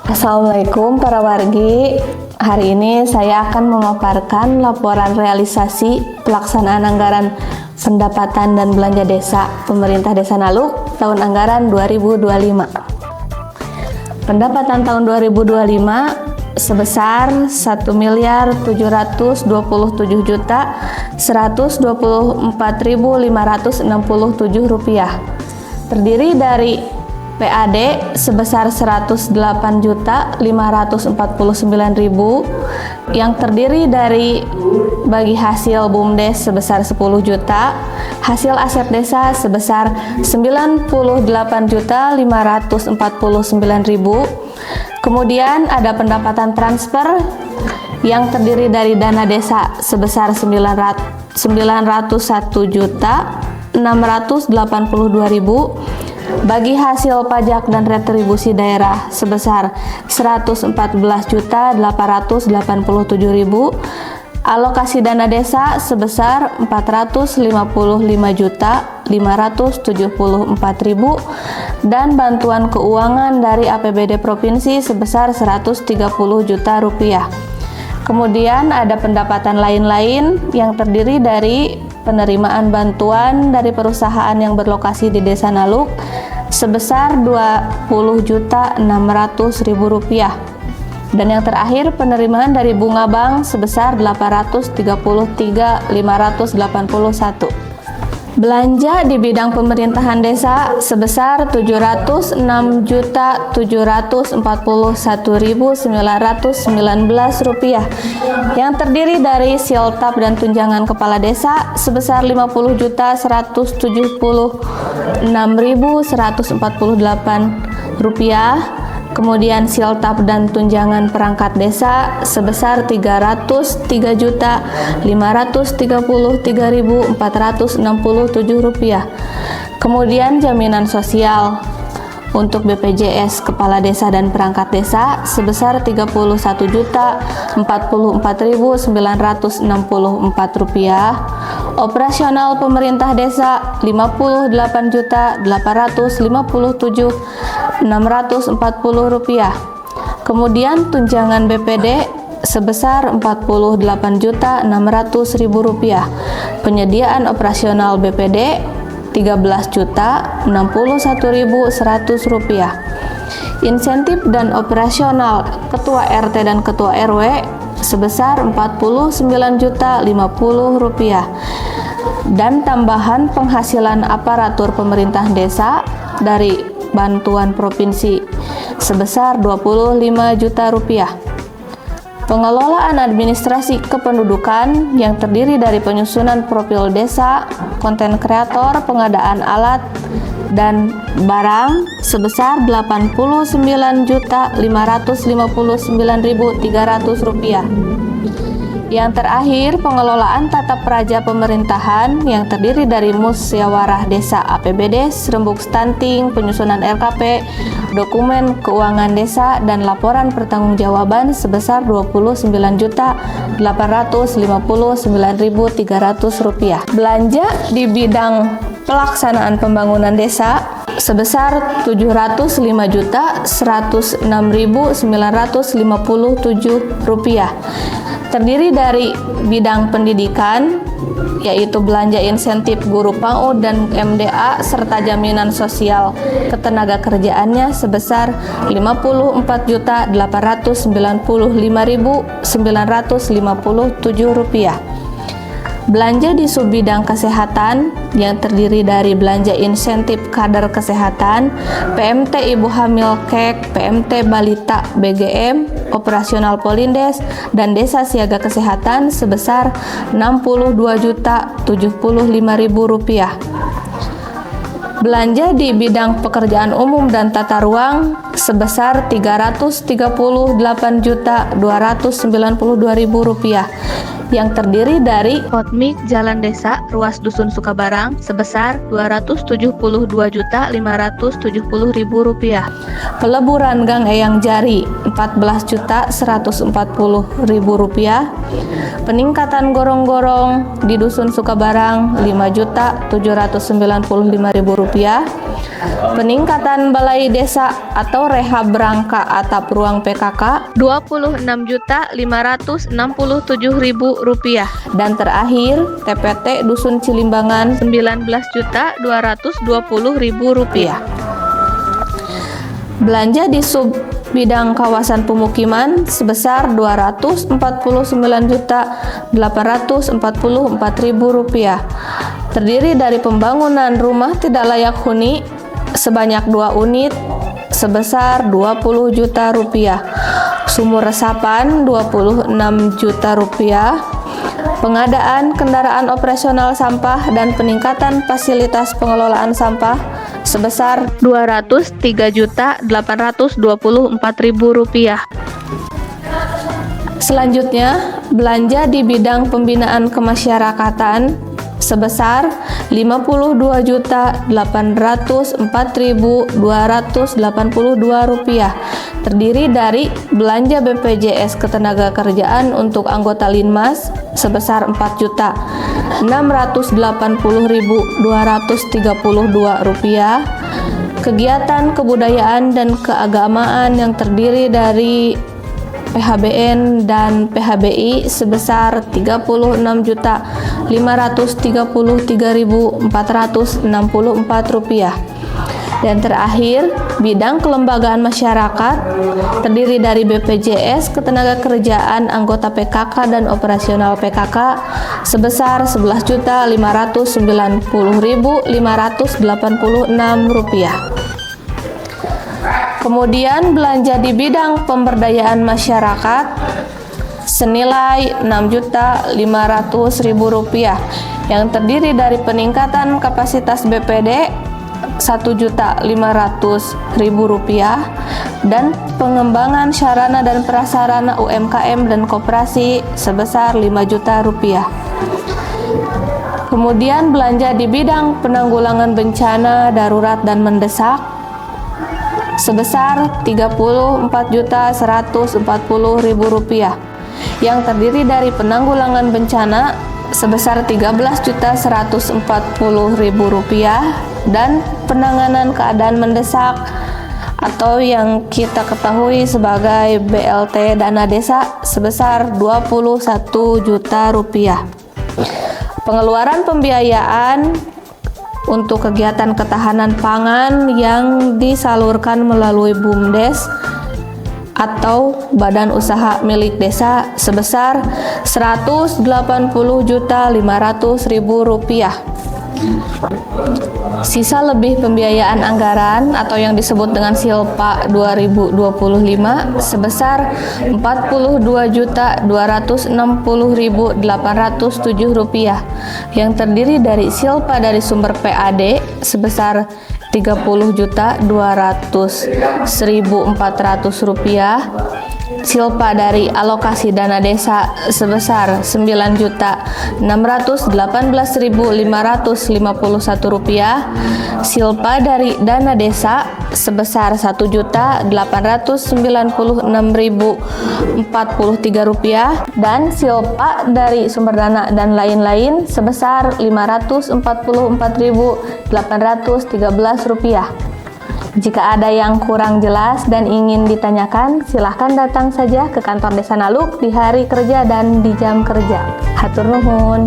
Assalamualaikum para wargi. Hari ini saya akan memaparkan laporan realisasi pelaksanaan anggaran pendapatan dan belanja desa Pemerintah Desa Naluk tahun anggaran 2025. Pendapatan tahun 2025 sebesar 1.727.124.567 rupiah. Terdiri dari PAD sebesar 108.549.000 yang terdiri dari bagi hasil BUMDes sebesar 10 juta, hasil aset desa sebesar 98.549.000. Kemudian ada pendapatan transfer yang terdiri dari dana desa sebesar 901.682.000, bagi hasil pajak dan retribusi daerah sebesar 114.887.000, alokasi dana desa sebesar 455.574.000, dan bantuan keuangan dari APBD provinsi sebesar 130 juta rupiah. Kemudian ada pendapatan lain-lain yang terdiri dari penerimaan bantuan dari perusahaan yang berlokasi di Desa Naluk sebesar 20.600.000 rupiah. Dan yang terakhir penerimaan dari bunga bank sebesar 833.581. Belanja di bidang pemerintahan desa sebesar 706.741.919 rupiah, yang terdiri dari siltap dan tunjangan kepala desa sebesar 50.176.148 rupiah. Kemudian siltap dan tunjangan perangkat desa sebesar 303.533.467 rupiah. Kemudian jaminan sosial untuk BPJS Kepala Desa dan Perangkat Desa sebesar 31.044.964 rupiah. Operasional pemerintah desa 58.857.640 rupiah. Kemudian tunjangan BPD sebesar 48.600.000 rupiah. Penyediaan operasional BPD 13.061.100 rupiah. Insentif dan operasional ketua RT dan ketua RW sebesar 49.050 rupiah. Dan tambahan penghasilan aparatur pemerintah desa dari bantuan provinsi sebesar 25 juta rupiah. Pengelolaan administrasi kependudukan yang terdiri dari penyusunan profil desa, konten kreator, pengadaan alat dan barang sebesar 89.559.300 rupiah. Yang terakhir, pengelolaan tata praja pemerintahan yang terdiri dari musyawarah desa APBD, rembuk stunting, penyusunan RKP, dokumen keuangan desa, dan laporan pertanggungjawaban sebesar 29.859.300 rupiah. Belanja di bidang pelaksanaan pembangunan desa sebesar 705.106.957 rupiah. Terdiri dari bidang pendidikan, yaitu belanja insentif guru PAUD dan MDA serta jaminan sosial ketenaga kerjaannya sebesar 54.895.957 rupiah. Belanja di subbidang kesehatan yang terdiri dari belanja insentif kader kesehatan, PMT Ibu Hamil KEK, PMT Balita BGM, operasional Polindes, dan Desa Siaga Kesehatan sebesar 62.075.000 rupiah. Belanja di bidang pekerjaan umum dan tata ruang sebesar 338.292.000 rupiah, yang terdiri dari Hotmik Jalan Desa Ruas Dusun Sukabarang sebesar 272.570.000 rupiah. Peleburan Gang Eyang Jari 14.140.000 rupiah. Peningkatan gorong-gorong di Dusun Sukabarang 5.795.000 rupiah. Peningkatan balai desa atau rehab rangka atap ruang PKK Rp26.567.000. Dan terakhir TPT Dusun Cilimbangan Rp19.220.000. Belanja di sub bidang kawasan pemukiman sebesar Rp249.844.000. Terdiri dari pembangunan rumah tidak layak huni sebanyak 2 unit sebesar Rp20 juta, sumur resapan Rp26 juta, pengadaan kendaraan operasional sampah dan peningkatan fasilitas pengelolaan sampah sebesar Rp23.824.000. Selanjutnya, belanja di bidang pembinaan kemasyarakatan sebesar Rp58.804.282. Terdiri dari belanja BPJS Ketenagakerjaan untuk anggota Linmas sebesar Rp4.680.232, kegiatan kebudayaan dan keagamaan yang terdiri dari PHBN dan PHBI sebesar Rp36.533.464. Dan terakhir, bidang kelembagaan masyarakat terdiri dari BPJS Ketenagakerjaan, anggota PKK dan operasional PKK sebesar Rp11.590.586. Kemudian belanja di bidang pemberdayaan masyarakat senilai Rp6.500.000 yang terdiri dari peningkatan kapasitas BPD Rp1.500.000 dan pengembangan sarana dan prasarana UMKM dan koperasi sebesar Rp5 juta. Kemudian belanja di bidang penanggulangan bencana darurat dan mendesak sebesar Rp34.140.000 yang terdiri dari penanggulangan bencana sebesar Rp13.140.000 dan penanganan keadaan mendesak atau yang kita ketahui sebagai BLT dana desa sebesar Rp21 juta. Pengeluaran pembiayaan untuk kegiatan ketahanan pangan yang disalurkan melalui BUMDes atau badan usaha milik desa sebesar Rp180.500.000. Sisa lebih pembiayaan anggaran atau yang disebut dengan Silpa 2025 sebesar Rp42.260.807 yang terdiri dari Silpa dari sumber PAD sebesar Rp30.200.400, Silpa dari alokasi dana desa sebesar Rp9.018.551, Silpa dari dana desa sebesar Rp1.896.043 dan Silpa dari sumber dana dan lain-lain sebesar Rp544.813. Jika ada yang kurang jelas dan ingin ditanyakan, silahkan datang saja ke kantor Desa Naluk di hari kerja dan di jam kerja. Hatur nuhun.